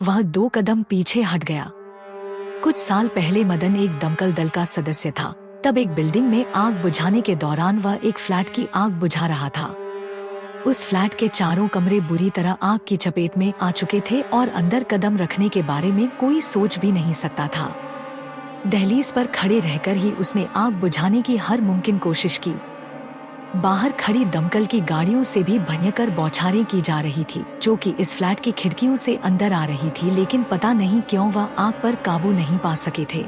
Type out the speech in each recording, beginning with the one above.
वह 2 कदम पीछे हट गया। कुछ साल पहले मदन एक दमकल दल का सदस्य था। तब एक बिल्डिंग में आग बुझाने के दौरान वह एक फ्लैट की आग बुझा रहा था। उस फ्लैट के चारों कमरे बुरी तरह आग की चपेट में आ चुके थे और अंदर कदम रखने के बारे में कोई सोच भी नहीं सकता था। दहलीज पर खड़े रहकर ही उसने आग बुझाने की हर मुमकिन कोशिश की। बाहर खड़ी दमकल की गाड़ियों से भी भयंकर बौछारें की जा रही थी, जो कि इस फ्लैट की खिड़कियों से अंदर आ रही थी, लेकिन पता नहीं क्यों वह आग पर काबू नहीं पा सके थे।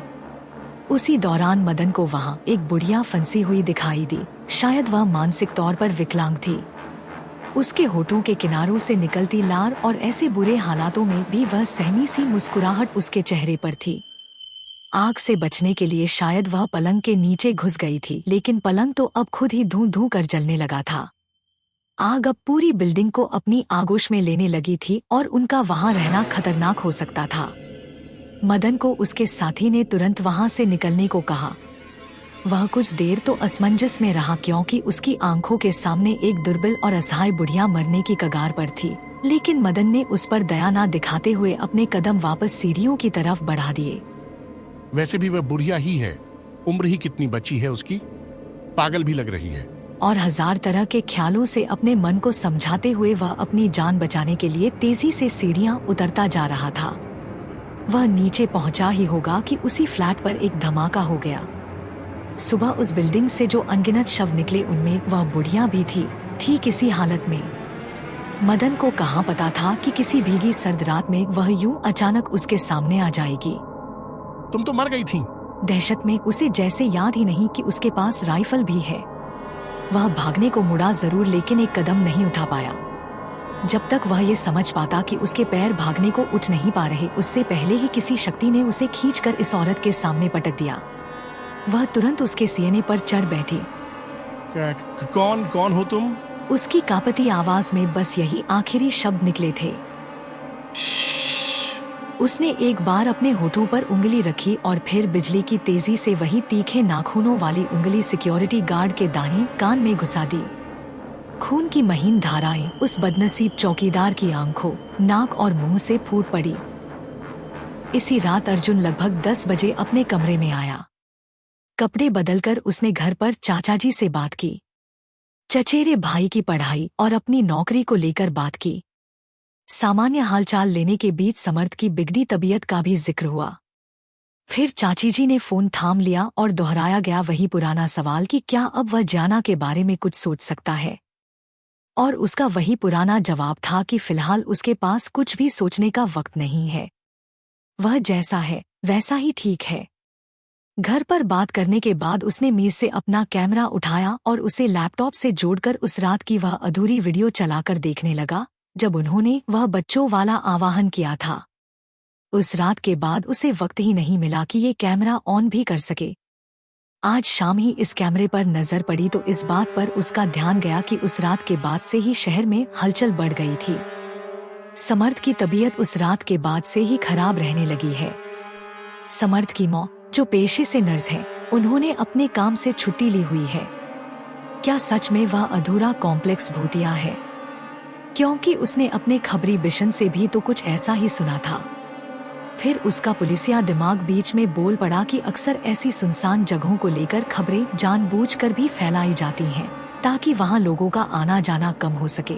उसी दौरान मदन को वहां एक बुढ़िया फंसी हुई दिखाई दी। शायद वह मानसिक तौर पर विकलांग थी। उसके होठों के किनारों से निकलती लार और ऐसे बुरे हालातों में भी वह सहमी सी मुस्कुराहट उसके चेहरे पर थी। आग से बचने के लिए शायद वह पलंग के नीचे घुस गई थी, लेकिन पलंग तो अब खुद ही धूं धूं कर जलने लगा था। आग अब पूरी बिल्डिंग को अपनी आगोश में लेने लगी थी और उनका वहां रहना खतरनाक हो सकता था। मदन को उसके साथी ने तुरंत वहां से निकलने को कहा। वह कुछ देर तो असमंजस में रहा, क्योंकि उसकी आंखों के सामने एक दुर्बल और असहाय बुढ़िया मरने की कगार पर थी। लेकिन मदन ने उस पर दया न दिखाते हुए अपने कदम वापस सीढ़ियों की तरफ बढ़ा दिए। वैसे भी वह बुढ़िया ही है, उम्र ही कितनी बची है उसकी, पागल भी लग रही है। और हजार तरह के ख्यालों से अपने मन को समझाते हुए वह अपनी जान बचाने के लिए तेजी से सीढ़ियां उतरता जा रहा था। वह नीचे पहुंचा ही होगा कि उसी फ्लैट पर एक धमाका हो गया। सुबह उस बिल्डिंग से जो अनगिनत शव निकले, उनमें वह बुढ़िया भी थी, ठीक इसी हालत में। मदन को कहाँ पता था कि किसी भीगी सर्द रात में वह यूं अचानक उसके सामने आ जाएगी। तुम तो मर गई थी। दहशत में उसे जैसे याद ही नहीं कि उसके पास राइफल भी है। वह भागने को मुड़ा जरूर, लेकिन एक कदम नहीं उठा पाया। जब तक वह ये समझ पाता कि उसके पैर भागने को उठ नहीं पा रहे, उससे पहले ही किसी शक्ति ने उसे खींचकर इस औरत के सामने पटक दिया। वह तुरंत उसके सीने पर चढ़ बैठी। कौन हो तुम? उसकी कांपती आवाज में बस यही आखिरी शब्द निकले थे। उसने एक बार अपने होठों पर उंगली रखी और फिर बिजली की तेजी से वही तीखे नाखूनों वाली उंगली सिक्योरिटी गार्ड के दाहिने कान में घुसा दी। खून की महीन धाराएं उस बदनसीब चौकीदार की आंखों, नाक और मुंह से फूट पड़ी। इसी रात अर्जुन लगभग 10 बजे अपने कमरे में आया। कपड़े बदलकर उसने घर पर चाचा जी से बात की, चचेरे भाई की पढ़ाई और अपनी नौकरी को लेकर बात की। सामान्य हालचाल लेने के बीच समर्थ की बिगड़ी तबीयत का भी जिक्र हुआ। फिर चाची जी ने फोन थाम लिया और दोहराया गया वही पुराना सवाल कि क्या अब वह जाना के बारे में कुछ सोच सकता है। और उसका वही पुराना जवाब था कि फिलहाल उसके पास कुछ भी सोचने का वक्त नहीं है। वह जैसा है वैसा ही ठीक है। घर पर बात करने के बाद उसने मेज से अपना कैमरा उठाया और उसे लैपटॉप से जोड़कर उस रात की वह अधूरी वीडियो चलाकर देखने लगा, जब उन्होंने वह बच्चों वाला आवाहन किया था। उस रात के बाद उसे वक्त ही नहीं मिला कि ये कैमरा ऑन भी कर सके। आज शाम ही इस कैमरे पर नजर पड़ी तो इस बात पर उसका ध्यान गया कि उस रात के बाद से ही शहर में हलचल बढ़ गई थी। समर्थ की तबीयत उस रात के बाद से ही खराब रहने लगी है। समर्थ की मां, जो पेशे से नर्स है, उन्होंने अपने काम से छुट्टी ली हुई है। क्या सच में वह अधूरा कॉम्प्लेक्स भूतिया है? क्योंकि उसने अपने खबरी बिशन से भी तो कुछ ऐसा ही सुना था। फिर उसका पुलिसिया दिमाग बीच में बोल पड़ा कि अक्सर ऐसी सुनसान जगहों को लेकर खबरें जानबूझकर भी फैलाई जाती हैं, ताकि वहां लोगों का आना जाना कम हो सके,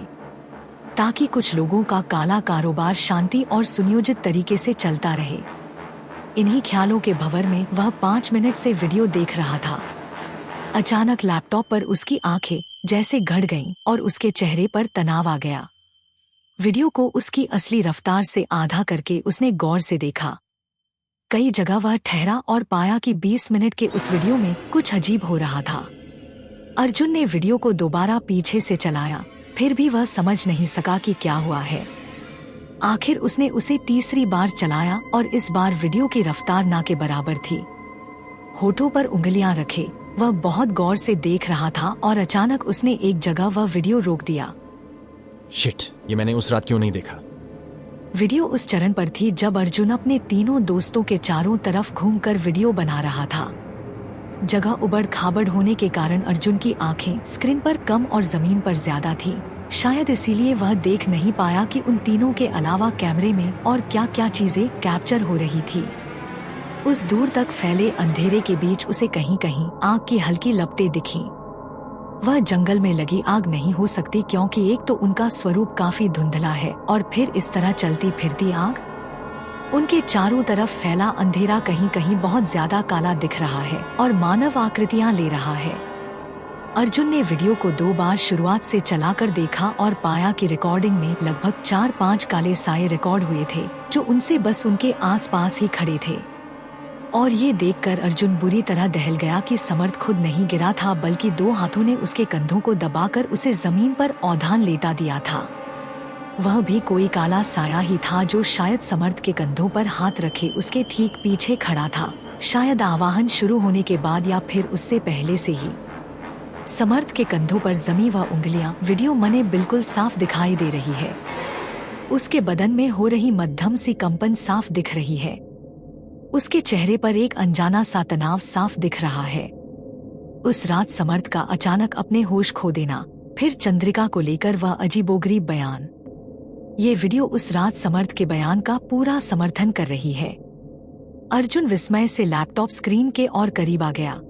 ताकि कुछ लोगों का काला कारोबार शांति और सुनियोजित तरीके से चलता रहे। इन्हीं ख्यालों के भंवर में वह 5 मिनट से वीडियो देख रहा था। अचानक लैपटॉप पर उसकी आंखें जैसे गड़ गईं और उसके चेहरे पर तनाव आ गया। वीडियो को उसकी असली रफ्तार से आधा करके उसने गौर से देखा। कई जगह वह ठहरा और पाया कि 20 मिनट के उस वीडियो में कुछ अजीब हो रहा था। अर्जुन ने वीडियो को दोबारा पीछे से चलाया, फिर भी वह समझ नहीं सका कि क्या हुआ है। आखिर उसने उसे तीसरी बार चलाया और इस बार वीडियो की रफ्तार ना के बराबर थी। होठों पर उंगलियां रखे वह बहुत गौर से देख रहा था और अचानक उसने एक जगह वह वीडियो रोक दिया। शिट, ये मैंने उस रात क्यों नहीं देखा? वीडियो उस चरण पर थी जब अर्जुन अपने तीनों दोस्तों के चारों तरफ घूमकर वीडियो बना रहा था। जगह उबड़ खाबड़ होने के कारण अर्जुन की आंखें स्क्रीन पर कम और जमीन पर ज्यादा थीं। शायद इसीलिए वह देख नहीं पाया कि उन तीनों के अलावा कैमरे में और क्या क्या चीजें कैप्चर हो रही थी। उस दूर तक फैले अंधेरे के बीच उसे कहीं कहीं आग की हल्की लपटें दिखीं। वह जंगल में लगी आग नहीं हो सकती, क्योंकि एक तो उनका स्वरूप काफी धुंधला है और फिर इस तरह चलती फिरती आग। उनके चारों तरफ फैला अंधेरा कहीं कहीं बहुत ज्यादा काला दिख रहा है और मानव आकृतियां ले रहा है। अर्जुन ने वीडियो को 2 बार शुरुआत से चलाकर देखा और पाया कि रिकॉर्डिंग में लगभग 4-5 काले साए रिकॉर्ड हुए थे जो उनसे बस उनके आसपास ही खड़े थे। और ये देखकर अर्जुन बुरी तरह दहल गया कि समर्थ खुद नहीं गिरा था, बल्कि 2 हाथों ने उसके कंधों को दबाकर उसे जमीन पर औंधान लेटा दिया था। वह भी कोई काला साया ही था जो शायद समर्थ के कंधों पर हाथ रखे उसके ठीक पीछे खड़ा था, शायद आवाहन शुरू होने के बाद या फिर उससे पहले से ही। समर्थ के कंधों पर जमी वह उंगलियां वीडियो मने बिल्कुल साफ दिखाई दे रही है। उसके बदन में हो रही मध्यम सी कंपन साफ दिख रही है। उसके चेहरे पर एक अनजाना सा तनाव साफ दिख रहा है। उस रात समर्थ का अचानक अपने होश खो देना, फिर चंद्रिका को लेकर वह अजीबोगरीब बयान। ये वीडियो उस रात समर्थ के बयान का पूरा समर्थन कर रही है। अर्जुन विस्मय से लैपटॉप स्क्रीन के और करीब आ गया।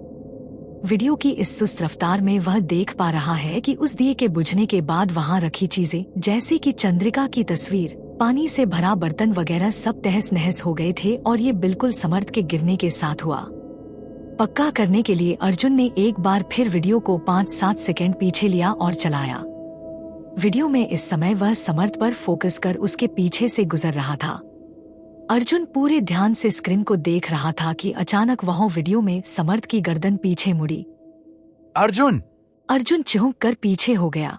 वीडियो की इस सुस्त रफ्तार में वह देख पा रहा है कि उस दिए के बुझने के बाद वहां रखी चीजें, जैसे कि चंद्रिका की तस्वीर, पानी से भरा बर्तन वगैरह सब तहस नहस हो गए थे और ये बिल्कुल समर्थ के गिरने के साथ हुआ। पक्का करने के लिए अर्जुन ने एक बार फिर वीडियो को 5-7 सेकंड पीछे लिया और चलाया। वीडियो में इस समय वह समर्थ पर फोकस कर उसके पीछे से गुजर रहा था। अर्जुन पूरे ध्यान से स्क्रीन को देख रहा था कि अचानक वह वीडियो में समर्थ की गर्दन पीछे मुड़ी। अर्जुन चौंक कर पीछे हो गया।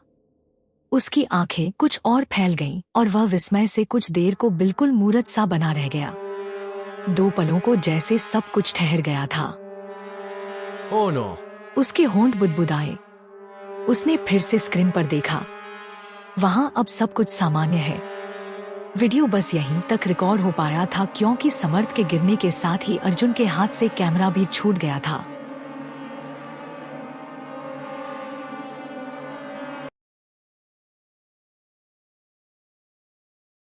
उसकी आंखें कुछ और फैल गईं और वह विस्मय से कुछ देर को बिल्कुल मूर्त सा बना रह गया। 2 पलों को जैसे सब कुछ ठहर गया था। Oh no! उसके होंठ बुदबुदाए। उसने फिर से स्क्रीन पर देखा। वहां अब सब कुछ सामान्य है। वीडियो बस यहीं तक रिकॉर्ड हो पाया था क्योंकि समर्थ के गिरने के साथ ही अर्जुन के हाथ से कैमरा भी छूट गया था।